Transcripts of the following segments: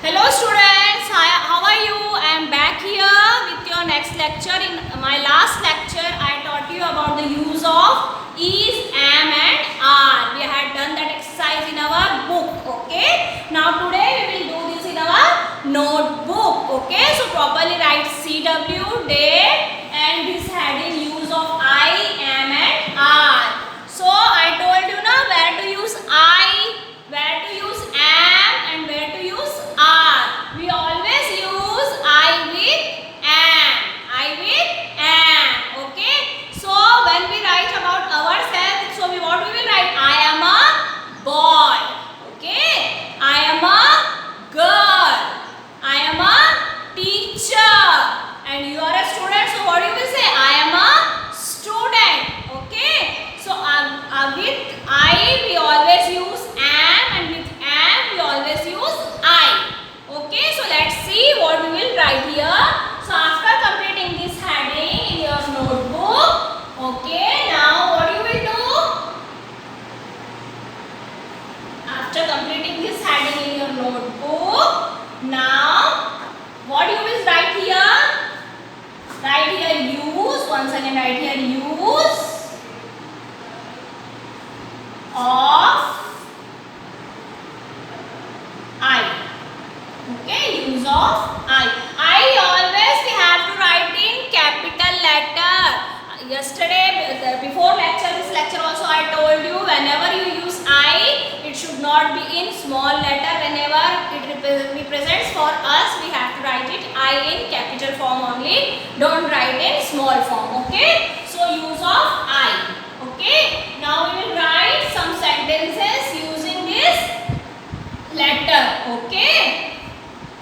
Hello students, hi, how are you? I am back here with your next lecture. In my last lecture, I taught you about the use of is, am and are. We had done that exercise in our book, okay? Now today we will do this in our notebook, okay? So properly write CW, date and this heading use of I, am and are. So I told you now where to use I, where to use am and where to use are. We always use I with am. I with am. Okay. So when we write about ourselves, so what we will write? I am a boy. Okay. I am a girl. I am a teacher. And you are a student. So what you will say? I am a student. Okay. So with I we always use am and with am we always use I. Okay, so let's see what we will write here. So after completing this heading in your notebook, okay, now what you will do? After completing this heading in your notebook, now what you will write here? Write here use, once again write here use of I. Okay, use of I. I always we have to write in capital letter. Yesterday, before lecture, this lecture also I told you whenever you use I, it should not be in small letter. Whenever it represents for us, we have to write it I in capital form only. Don't write in small form. Okay. So use of I. Okay. Now we will write some sentences using this letter. Okay.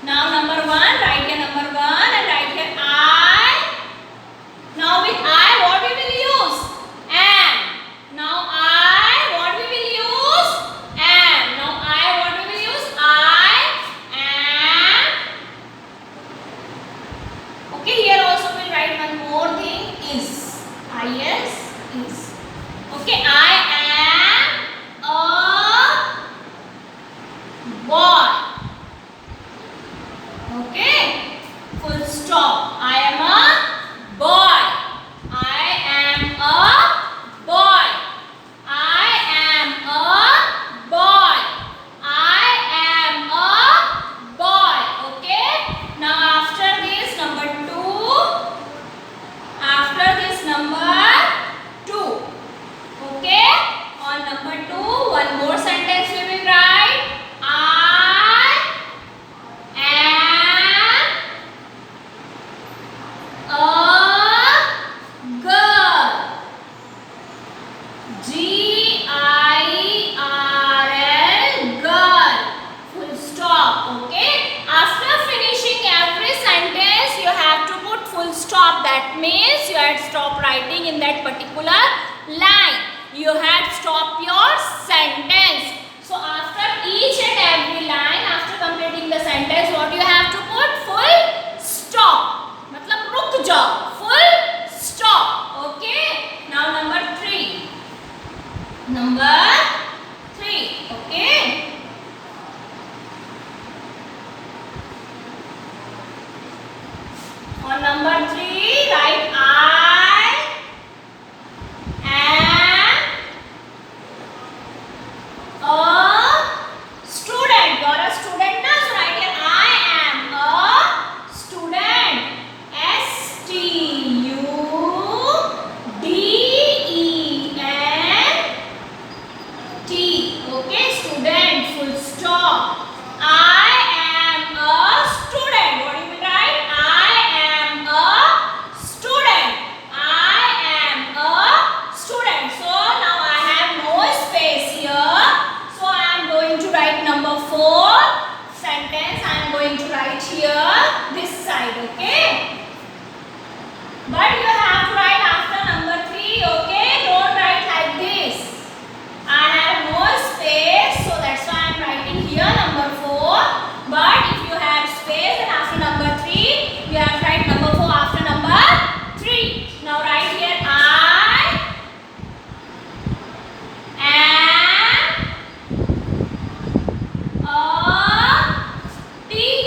Now number 1, write here number 1 and write here I. Now with I what we will use? Am. Now I what we will use? Am. Now I what we will use? I am. Okay, here also we will write one more thing is. Is. Okay, I am a boy. Okay, full stop. I am a boy. I am a boy. I am a boy. I am a boy. Okay. Now after this number 2. After this number 2. Okay. On number 2, one more sentence we will write. I am a girl. Girl. Girl. Full stop. Okay. After finishing every sentence, you have to put full stop. That means you have to stop writing in that particular line. You have stopped your sentence. So after each and every line, after completing the sentence, what you have to put? Full stop. मतलब रुक जाओ. Full stop. Okay. Now number 3. Number 3. Okay. On number 3, write I am a student. You are a student now, so write here I am a student. STUDENT. Okay, student. Full stop. I am a student. What do you write? I am a student. I am a student. So now I have no space here. So I am going to write number 4 sentence. I am going to write here this side. Okay. But you have to write after number 3. Okay. Don't write like this. I have no space. So that's why I am writing here number 4. But if you have space and after number 3, you have to write number 4 after number 3. Now write here I am a teacher.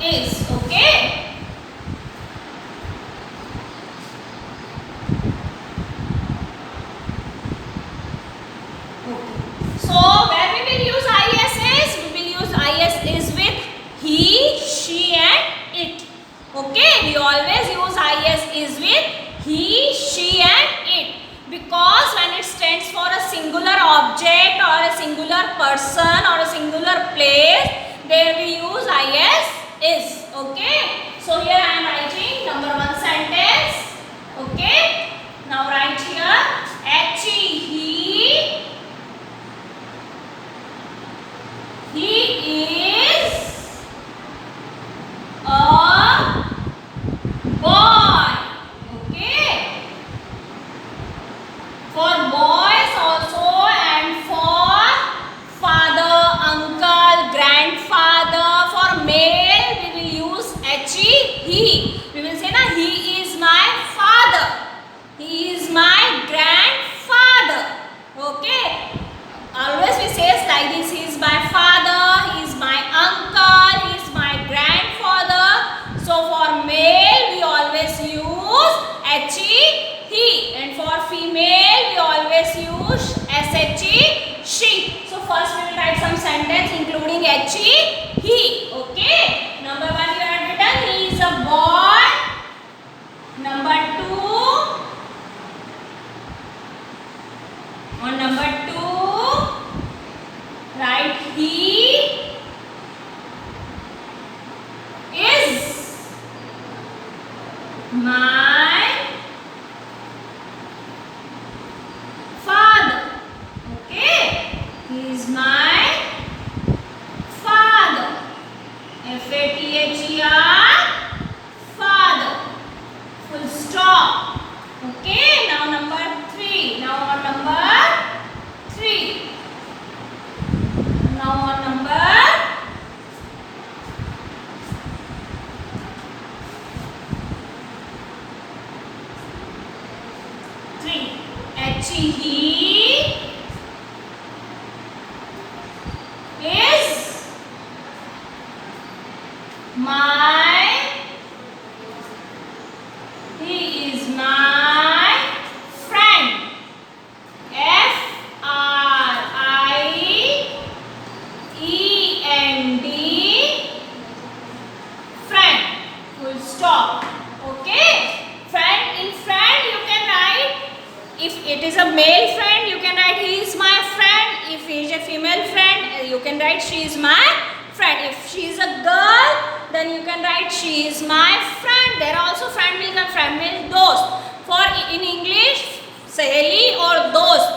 is. Okay. So where we will use is, we will use is with he, she and it. Okay, we always use is with he, she and it, because when it stands for a singular object or a singular person or a singular place, there we use is. Okay, so here I am writing number 1 sentence. Okay, now write here he is a boy. Okay, for boys also and for father, uncle, grandfather. For male we will use he. We will say na, he is my father, he is my grandfather. Okay, always we say like this, he is my father, he is my uncle, he is my grandfather. So for male we always use he, and for female we always use she. So first we will write some sentence including he. Okay, number 1 you have written he is a boy. Number 2, on number 2 write he is my father. Okay, he is my father. Father. Father. Full stop. Okay, now number 3. Now on number 3. Now on number 3. He is my friend. friend. Friend. Full stop. Okay. Friend, in friend you can write, if it is a male friend you can write he is my friend. If he is a female friend you can write she is my friend. If she is a girl then you can write she is my friend. There are also friend will come, friend will dost. For in English सहेली और दोस्त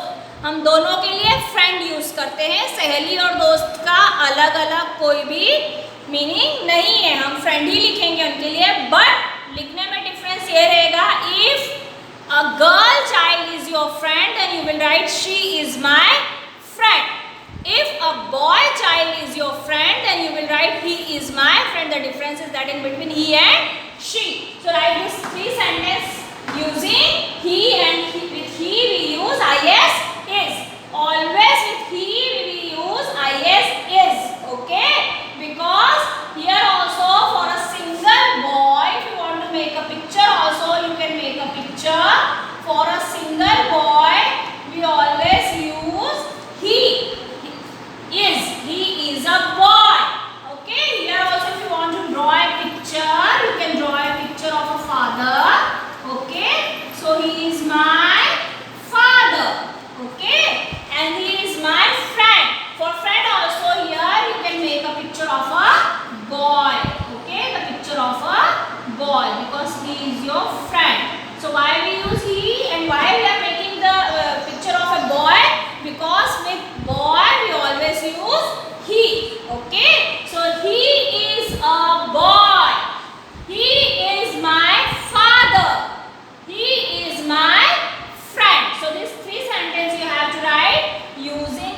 हम दोनों के लिए friend use करते हैं. सहेली और दोस्त का अलग अलग कोई भी मीनिंग नहीं है, हम फ्रेंड ही लिखेंगे उनके लिए. बट लिखने में डिफरेंस ये रहेगा, if a girl child is your friend then you will write she is my friend. If a boy child is your friend then you will write he is my friend. The difference is that in between he and she. So write this 3 sentences using he, and with he we use is. Always with he we will use is. Okay, because here also for a single boy if you want to make a picture also you can make a picture. For a single boy we always use he is a boy. Okay, here also if you want to draw a picture you can draw a picture of a father. Okay, so he is my father. Okay, and he is my friend. For friend also here you can make a picture of a boy. Okay, the picture of a boy because he is your friend. So why we use he and why we are making the picture of a boy? Because with boy we always use he. Okay, so he is a boy. He is my father. He is my friend. So these 3 sentences you have to write using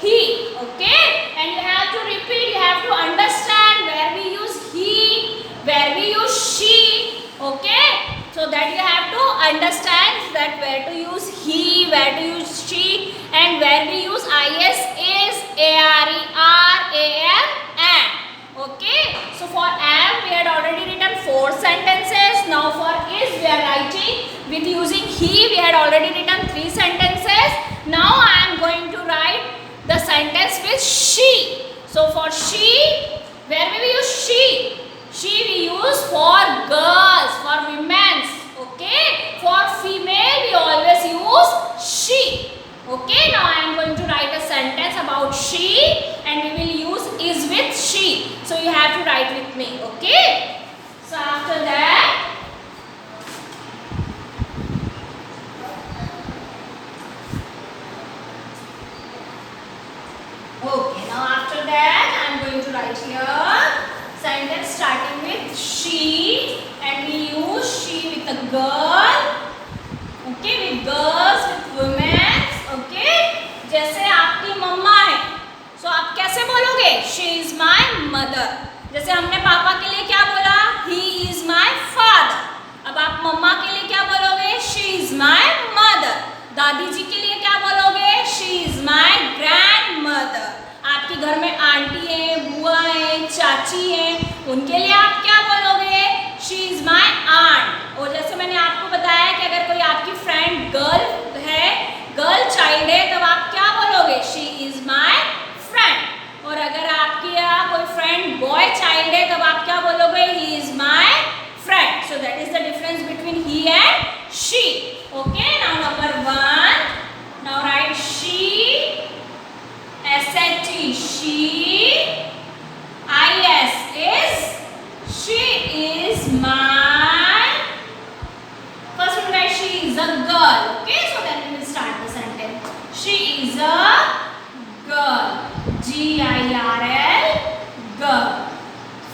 he. Okay, and you have to repeat, you have to understand where we use he, where we use she. Okay, so that you have to understand that where to use he, where to use she, and where we use is, are, am, and. Okay, so for are writing with using he. We had already written 3 sentences. Now I am going to write the sentence with she. So for she, where will we use she? She we use for girls, for women's. Okay. For female we always use she. Okay. Now I am going to write a sentence about she, and we will use is with she. So you have to write with me. Okay. So after that, okay, now after that I am going to write here sentence starting with she, and we use she with a girl. Okay, with girls, with women. Okay, जैसे आपकी मम्मा है, so आप कैसे बोलोगे? She is my mother. जैसे हमने पापा के लिए क्या बोला? He is my father. अब आप मम्मा के लिए क्या बोलोगे? She is my mother. दादी जी के लिए क्या बोलोगे? She is my grandmother. आपके घर में आंटी है, बुआ है, चाची है, उनके लिए आप क्या बोलोगे? She is my aunt. और जैसे मैंने आपको बताया कि अगर कोई आपकी फ्रेंड गर्ल है, गर्ल चाइल्ड है, तब आप क्या बोलोगे? She is my friend. और अगर आपकी यहाँ कोई फ्रेंड बॉय चाइल्ड है, तब आप क्या बोलोगे? He is my friend. So that is the difference between he and she. Okay. Now number 1. Now write she. S-H-E, she. I-S is she is my. First we write she is a girl. Okay, so then we will start the sentence. She is a girl. G-I-R-L, girl.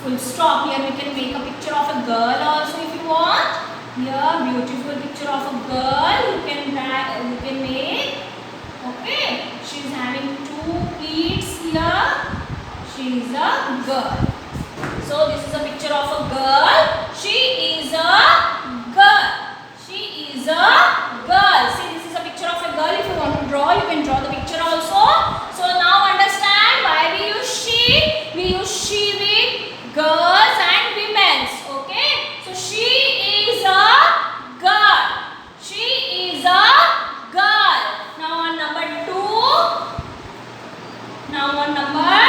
Full stop. Here we can make a picture of a girl also if you want. Here, beautiful picture of a girl you can make. Okay, she is having 2 pleats here. She is a girl. So this is a picture of a girl. She is a girl. She is a girl. See, this is a picture of a girl. If you want to draw, you can draw the picture also. So now understand why we use she. We use she with girls and women's. Okay. So she is a girl. She is a girl. Now on number 2. Now on number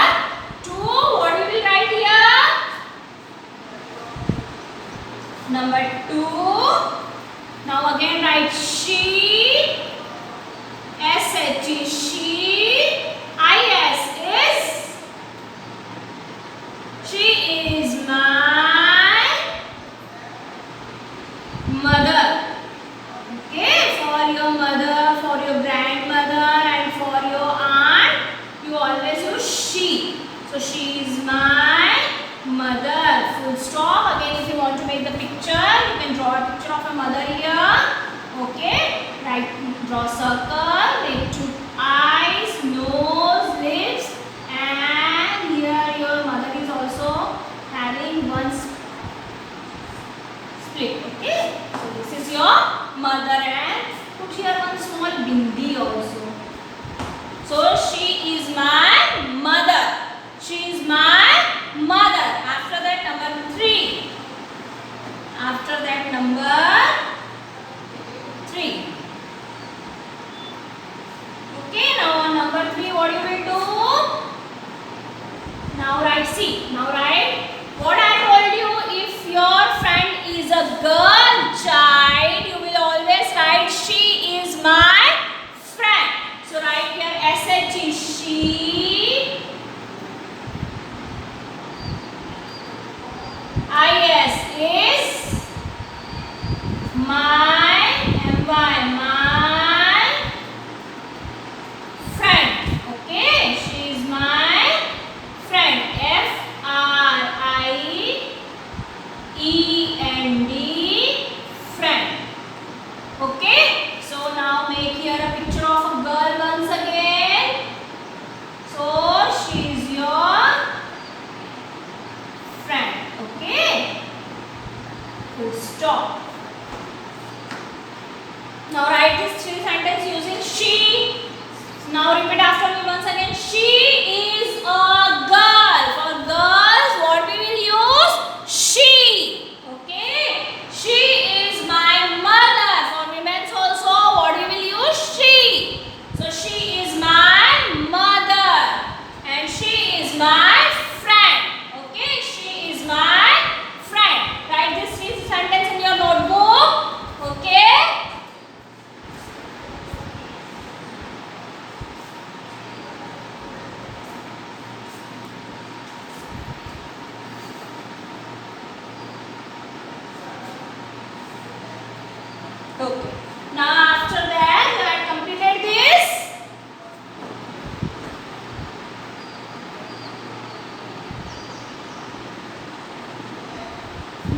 2, what we will write here? Number 2. Now again write she. S-H-E, she. I-S is she is my mother. Okay, for your mother, for your grandmother, and for your aunt, you always use she. So she is my mother. Full stop. Again, if you want to make the picture, you can draw a picture of a mother here. Okay. Draw circle. Make 2 eyes, nose, lips, and here your mother is also having 1 split. Okay. So this is your mother, and put here 1 small bindi also. So she is my mother. She is my mother. After that number 3. After that number 3. Okay, now on number 3 what you will do? Now write C. Now write what I told you. If your friend is a girl child, you will always write she is my friend. So write here S-H-E, she. I-S is my, M-Y, my friend. Okay, she is my friend. F-R-I-E-N-D, friend. Okay, so now make here a picture of a girl once again. So she is your friend. Okay, full stop. Now write these 3 sentences using she. Now repeat after me once again. She is a girl. For girls, what we will use? She. Okay. She is my Okay. Now after that you have completed this.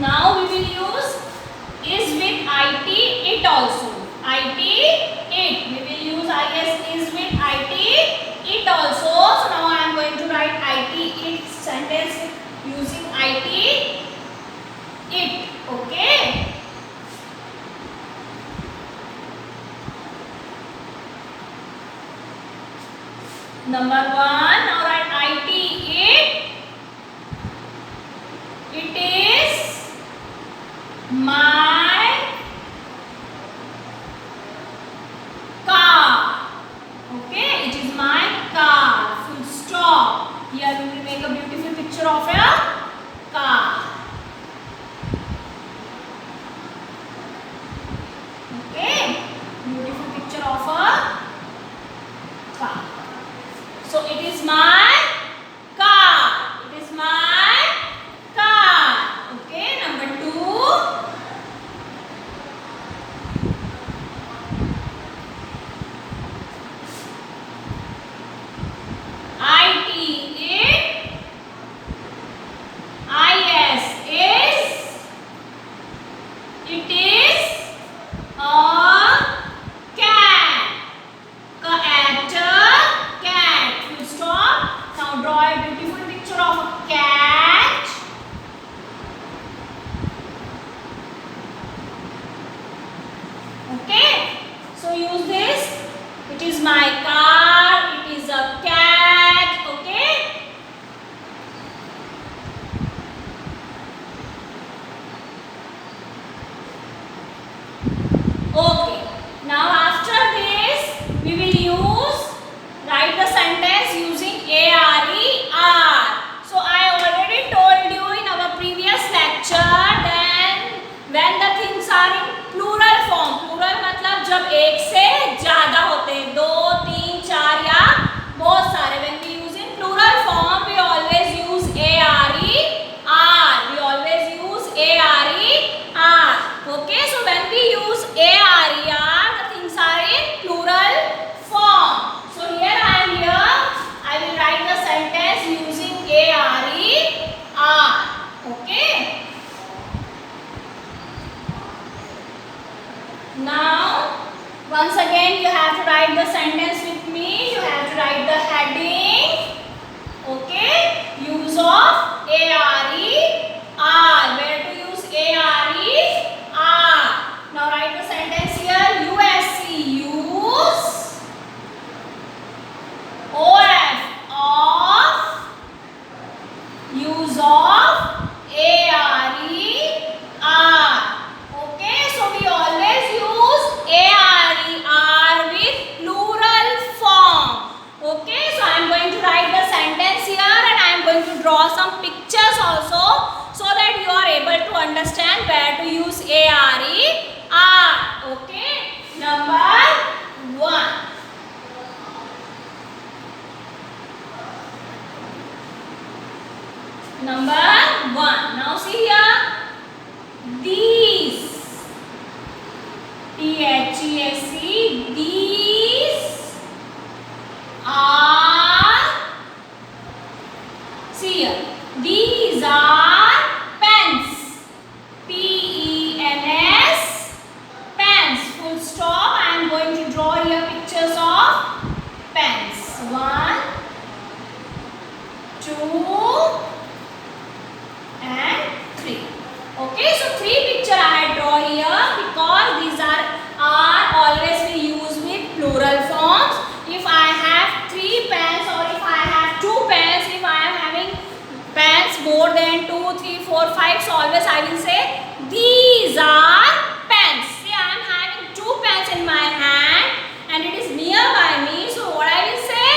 Now we will use is with it, it also. It, it. We will use is with it, it also. So now I am going to write it, it sentence using it, it. Okay. Number 1. Now write it, it. It is my car. Okay, it is my car. Full stop. Here we will make a beautiful picture of a car. Okay, beautiful picture of a car. So it is my car. It is my car. Okay, number 2. It, it. Is, is. It is a cat. Cat, cat. Full stop. Now draw a beautiful picture of a cat. Okay. So use this. It is my car. It is a cat. Okay. Okay. Now after this we will write the sentence using are, are. So I already told you in our previous lecture then when the things are in plural form. Plural मतलब जब एक से ज्यादा होते हैं, 2, 3, 4 या बहुत सारे. When we use in plural form we always use are, are. We always use are, are. Okay, so when we use are, the things are in plural form. So here I will write the sentence using are, are. Okay. Now once again you have to write the sentence with me. You have to write the heading. Okay, use of are, are. Where to use are, are. Now write the sentence here. USC, use of, use of are, are. Okay, so we always use are with plural form. Okay, so I am going to write the sentence here and I am going to draw some pictures also so that you are able to understand where to use are, are. Okay, number 1. Number 1. Now see here. These. THESE. These are. See here. These are pens. PENS. Pens. Full stop. I am going to draw here pictures of pens. 1, 2 and 3. Okay, so 3 picture I had draw here because these are always we use with plural forms. If I have 3 pens or if I have 2 pens, if I am having pens more than 2, 3, 4, 5, so always I will say these are pens. See, I am having 2 pens in my hand and it is nearby me. So what I will say?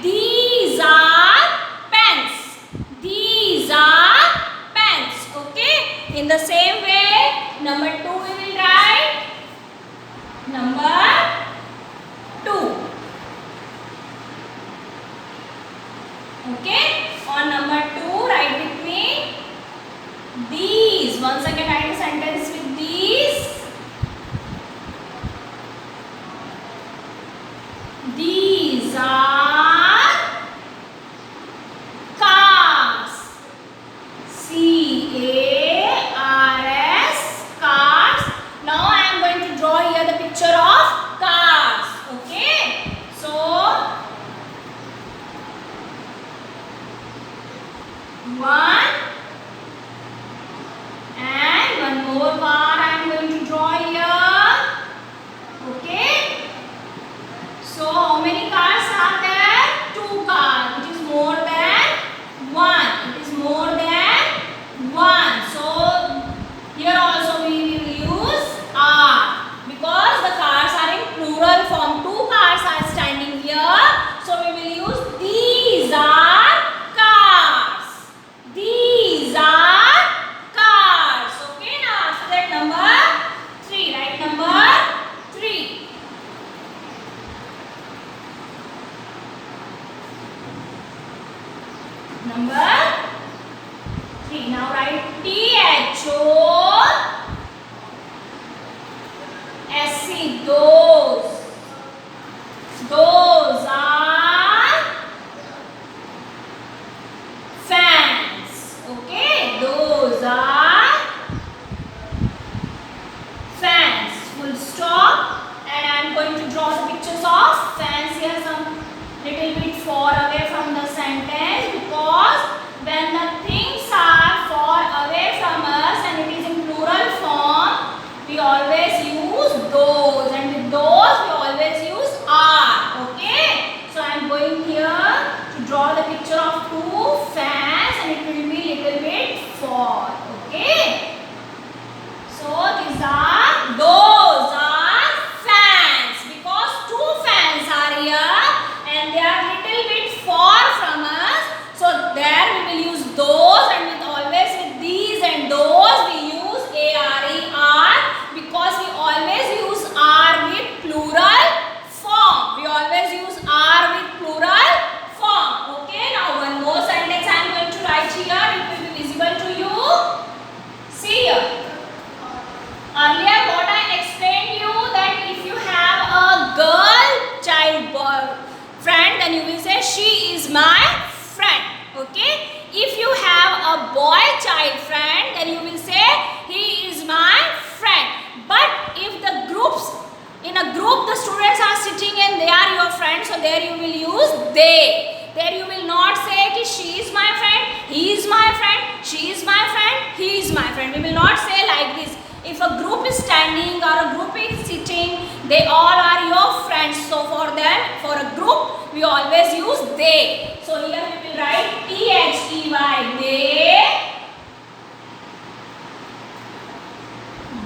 These are pens. These are pens. Okay. In the same way, number 2 we will write. Number 2. Okay. On number 2, write with me. These. Once again, write a sentence with these. One. And one more car I am going to draw here. Okay. So how many cars are there? 2 cars. It is more than 1. It is more than 1. So here also we will use are because the cars are in plural form. 2 cars are standing here. So we will use these are cars. These are cars. Okay. Now after that number 3. Write number 3. Number 3. Now write THOSE. Those. Those are fans. Okay. Those are fans. Full stop. And I am going to draw the pictures of fans here. Some little bit far away from the sentence because when the things are far away from us and it is in plural form, we always use those, and with those we always use are. Okay. So I am going here to draw the picture of 2 fans and it will be little bit far. Okay. So these are those are fans because 2 fans are here and they are little bit far from us. So there we will use those, and with always with these and those we use are because we always use are with plural form. We always use are with plural form. Okay. Now one more sentence I am going to write here. It will be visible to you. See here. Earlier what I explained you that if you have a girl child friend, then you will say she is my friend. Okay. If you have a boy child friend, then you will say he is my friend. But if the groups in a group the students are sitting and they are your friends, so there you will use they. There you will not say ki she is my friend, he is my friend, she is my friend, he is my friend. We will not say like this. If a group is standing or a group is sitting, they all are your friends. So for them, for a group, we always use they. So here we will write THEY.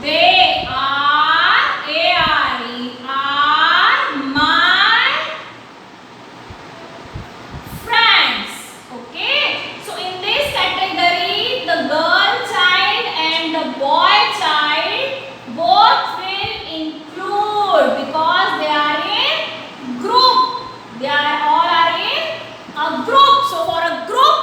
They are my friends. Okay. So in this category, the girl child and the boy child both will include because they are in group. They are all are in a group. So for a group,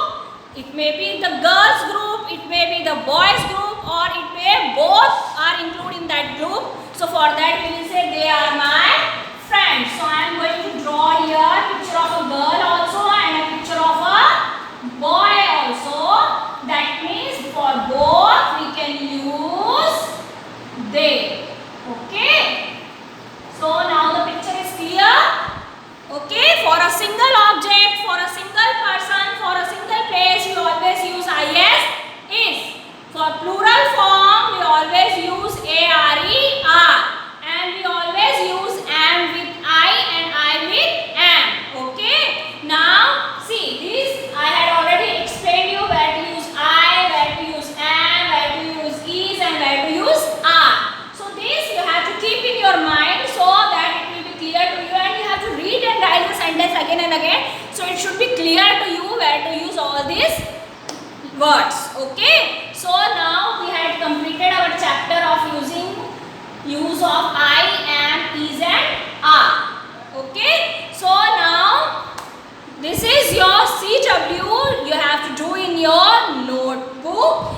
it may be the girls group, it may be the boys group, or it may both are included in that group. So for that we will say they are my friends. So I am going to draw here a picture of a girl also and a picture of a boy also. That means for both we can use they. Okay. So now the picture is clear. Okay. For a single object, for a single person, for a single place, we always use is. For plural form, we always use are, and we always use am with I and I with am. Okay. Now see this I had already explained you where to use I, where to use am, where to use is, and where to use are. So this you have to keep in your mind so that it will be clear to you, and you have to read and write the sentence again and again. So it should be clear to you where to use all these words. Okay. So now we had completed our chapter of use of I, am, is and are. Okay. So now this is your CW you have to do in your notebook,